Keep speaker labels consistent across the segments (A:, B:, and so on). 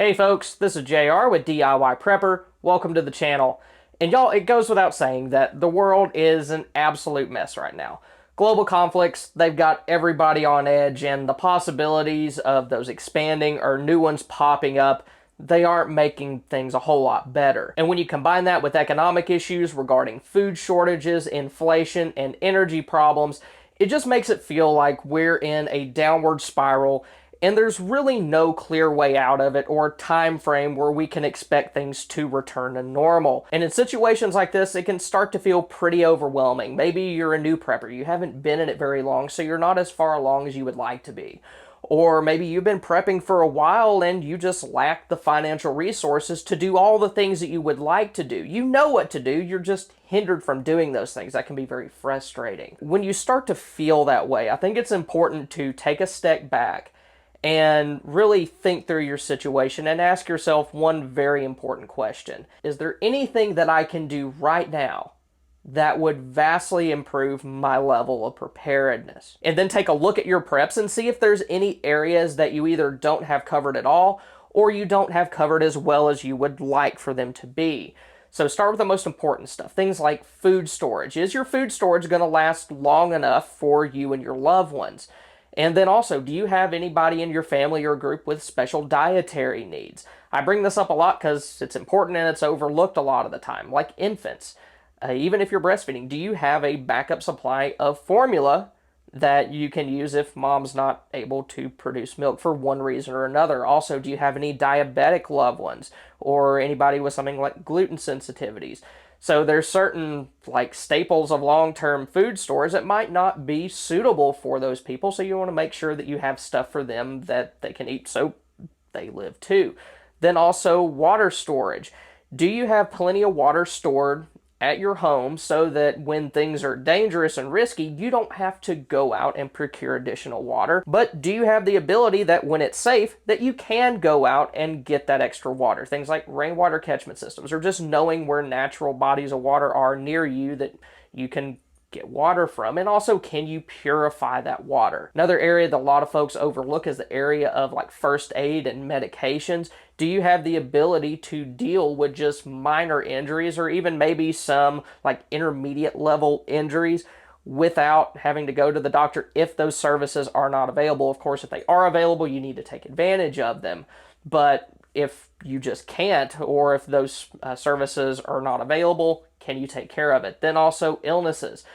A: Hey folks, this is JR with DIY Prepper. Welcome to the channel. And y'all, it goes without saying that the world is an absolute mess right now. Global conflicts, they've got everybody on edge, and the possibilities of those expanding or new ones popping up, they aren't making things a whole lot better. And when you combine that with economic issues regarding food shortages, inflation, and energy problems, it just makes it feel like we're in a downward spiral and there's really no clear way out of it or time frame where we can expect things to return to normal. And in situations like this, it can start to feel pretty overwhelming. Maybe you're a new prepper, you haven't been in it very long, so you're not as far along as you would like to be. Or maybe you've been prepping for a while and you just lack the financial resources to do all the things that you would like to do. You know what to do, you're just hindered from doing those things. That can be very frustrating. When you start to feel that way, I think it's important to take a step back and really think through your situation and ask yourself one very important question. Is there anything that I can do right now that would vastly improve my level of preparedness? And then take a look at your preps and see if there's any areas that you either don't have covered at all or you don't have covered as well as you would like for them to be. So start with the most important stuff. Things like food storage. Is your food storage going to last long enough for you and your loved ones? And then also, do you have anybody in your family or group with special dietary needs? I bring this up a lot because it's important and it's overlooked a lot of the time, like infants. Even if you're breastfeeding, do you have a backup supply of formula that you can use if mom's not able to produce milk for one reason or another? Also, do you have any diabetic loved ones or anybody with something like gluten sensitivities? So there's certain like staples of long-term food stores that might not be suitable for those people. So you want to make sure that you have stuff for them that they can eat so they live too. Then also water storage. Do you have plenty of water stored at your home so that when things are dangerous and risky, you don't have to go out and procure additional water? But do you have the ability that when it's safe, that you can go out and get that extra water? Things like rainwater catchment systems or just knowing where natural bodies of water are near you that you can get water from. And also, can you purify that water? Another area that a lot of folks overlook is the area of like first aid and medications. Do you have the ability to deal with just minor injuries or even maybe some like intermediate level injuries without having to go to the doctor if those services are not available? Of course, if they are available, you need to take advantage of them. But if you just can't, or if those services are not available, can you take care of it? Then also illnesses.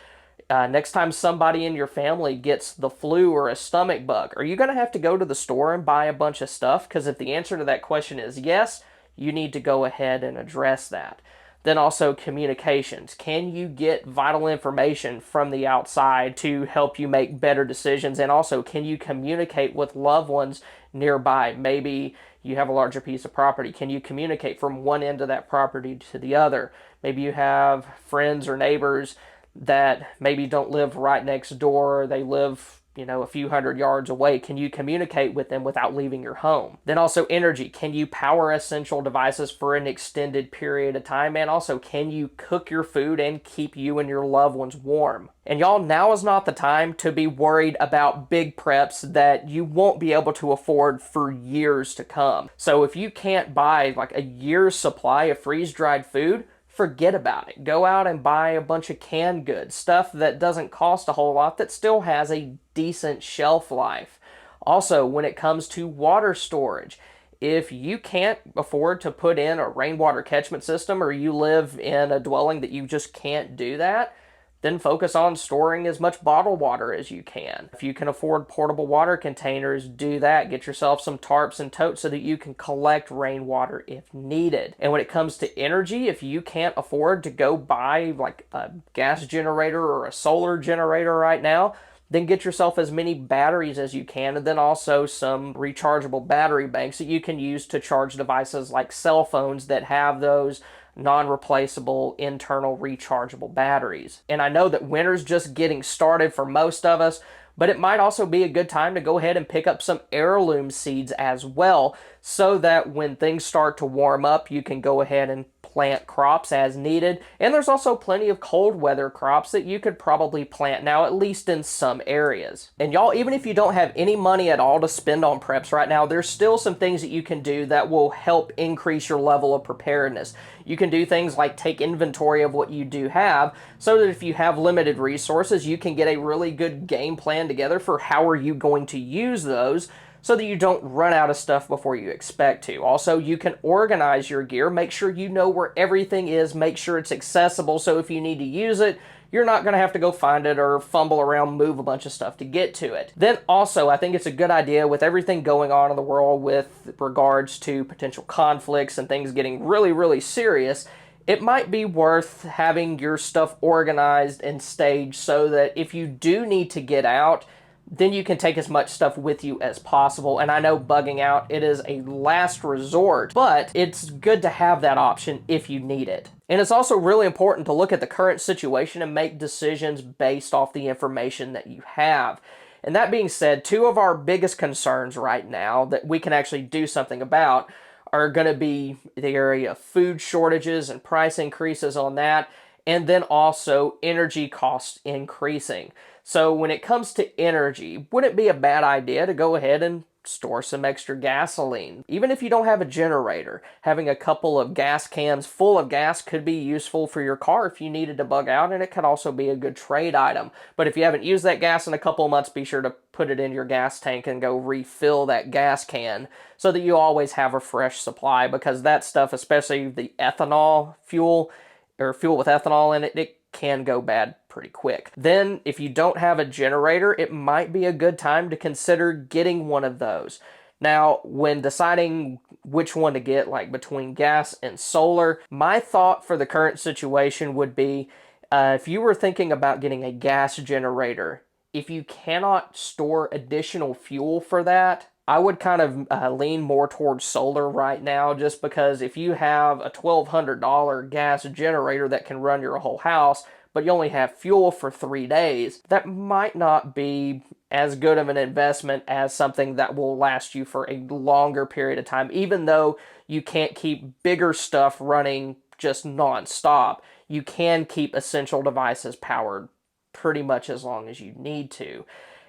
A: Next time somebody in your family gets the flu or a stomach bug, are you going to have to go to the store and buy a bunch of stuff? Because if the answer to that question is yes, you need to go ahead and address that. Then also communications. Can you get vital information from the outside to help you make better decisions? And also, can you communicate with loved ones nearby? Maybe you have a larger piece of property. Can you communicate from one end of that property to the other? Maybe you have friends or neighbors that maybe don't live right next door. They live, a few hundred yards away. Can you communicate with them without leaving your home? Then also energy. Can you power essential devices for an extended period of time? And also, can you cook your food and keep you and your loved ones warm? And y'all, now is not the time to be worried about big preps that you won't be able to afford for years to come. So if you can't buy like a year's supply of freeze-dried food, forget about it. Go out and buy a bunch of canned goods, stuff that doesn't cost a whole lot that still has a decent shelf life. Also, when it comes to water storage, if you can't afford to put in a rainwater catchment system or you live in a dwelling that you just can't do that, then focus on storing as much bottled water as you can. If you can afford portable water containers, do that. Get yourself some tarps and totes so that you can collect rainwater if needed. And when it comes to energy, if you can't afford to go buy like a gas generator or a solar generator right now, then get yourself as many batteries as you can, and then also some rechargeable battery banks that you can use to charge devices like cell phones that have those non-replaceable internal rechargeable batteries. And I know that winter's just getting started for most of us, but it might also be a good time to go ahead and pick up some heirloom seeds as well, so that when things start to warm up, you can go ahead and plant crops as needed. And there's also plenty of cold weather crops that you could probably plant now, at least in some areas. And y'all, even if you don't have any money at all to spend on preps right now, there's still some things that you can do that will help increase your level of preparedness. You can do things like take inventory of what you do have, so that if you have limited resources, you can get a really good game plan together for how are you going to use those, so that you don't run out of stuff before you expect to. Also, you can organize your gear, make sure you know where everything is, make sure it's accessible, so if you need to use it, you're not going to have to go find it or fumble around, move a bunch of stuff to get to it. Then also, I think it's a good idea with everything going on in the world with regards to potential conflicts and things getting really, really serious, it might be worth having your stuff organized and staged so that if you do need to get out, then you can take as much stuff with you as possible. And I know bugging out, it is a last resort, but it's good to have that option if you need it. And it's also really important to look at the current situation and make decisions based off the information that you have. And that being said, two of our biggest concerns right now that we can actually do something about are going to be the area of food shortages and price increases on that, and then also energy costs increasing. So when it comes to energy, would it be a bad idea to go ahead and store some extra gasoline? Even if you don't have a generator, having a couple of gas cans full of gas could be useful for your car if you needed to bug out, and it could also be a good trade item. But if you haven't used that gas in a couple of months, be sure to put it in your gas tank and go refill that gas can so that you always have a fresh supply, because that stuff, especially the ethanol fuel, or fuel with ethanol in it, it can go bad pretty quick. Then, if you don't have a generator, it might be a good time to consider getting one of those. Now, when deciding which one to get, like between gas and solar, my thought for the current situation would be, if you were thinking about getting a gas generator, if you cannot store additional fuel for that, I would kind of lean more towards solar right now, just because if you have a $1,200 gas generator that can run your whole house, but you only have fuel for 3 days, that might not be as good of an investment as something that will last you for a longer period of time. Even though you can't keep bigger stuff running just non-stop, you can keep essential devices powered pretty much as long as you need to.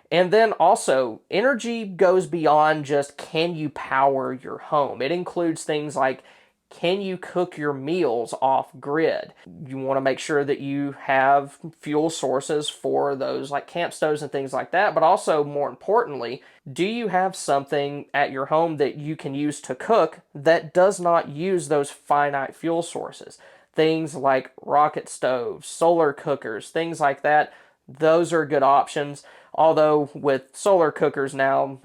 A: And then also, energy goes beyond just can you power your home. It includes things like, can you cook your meals off grid? You want to make sure that you have fuel sources for those like camp stoves and things like that. But also, more importantly, do you have something at your home that you can use to cook that does not use those finite fuel sources? Things like rocket stoves, solar cookers, things like that. Those are good options. Although with solar cookers now,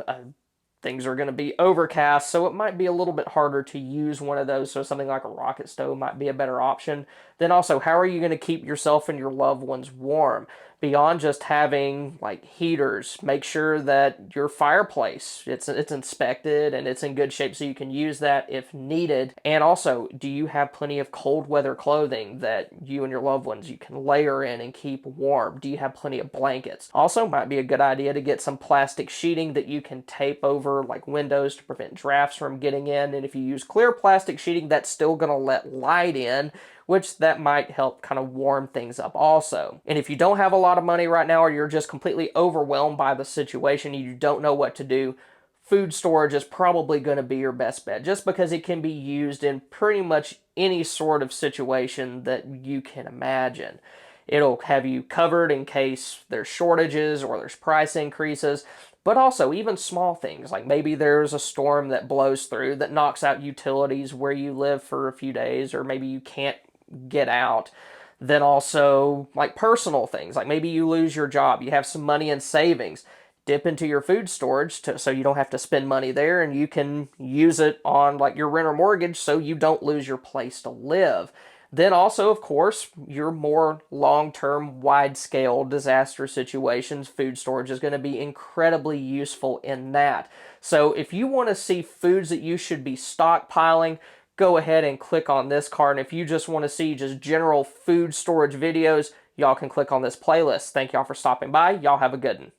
A: things are going to be overcast, so it might be a little bit harder to use one of those, so something like a rocket stove might be a better option. Then also, how are you going to keep yourself and your loved ones warm? Beyond just having like heaters, make sure that your fireplace, it's inspected and it's in good shape so you can use that if needed. And also, do you have plenty of cold weather clothing that you and your loved ones you can layer in and keep warm? Do you have plenty of blankets? Also, might be a good idea to get some plastic sheeting that you can tape over like windows to prevent drafts from getting in. And if you use clear plastic sheeting, that's still going to let light in, which that might help kind of warm things up also. And if you don't have a lot of money right now, or you're just completely overwhelmed by the situation, you don't know what to do, food storage is probably going to be your best bet, just because it can be used in pretty much any sort of situation that you can imagine. It'll have you covered in case there's shortages or there's price increases. But also, even small things, like maybe there's a storm that blows through that knocks out utilities where you live for a few days, or maybe you can't get out. Then also, like personal things, like maybe you lose your job, you have some money in savings, dip into your food storage so you don't have to spend money there, and you can use it on like your rent or mortgage so you don't lose your place to live. Then also, of course, your more long-term, wide-scale disaster situations, food storage is going to be incredibly useful in that. So if you want to see foods that you should be stockpiling, go ahead and click on this card. And if you just want to see just general food storage videos, y'all can click on this playlist. Thank y'all for stopping by. Y'all have a good one.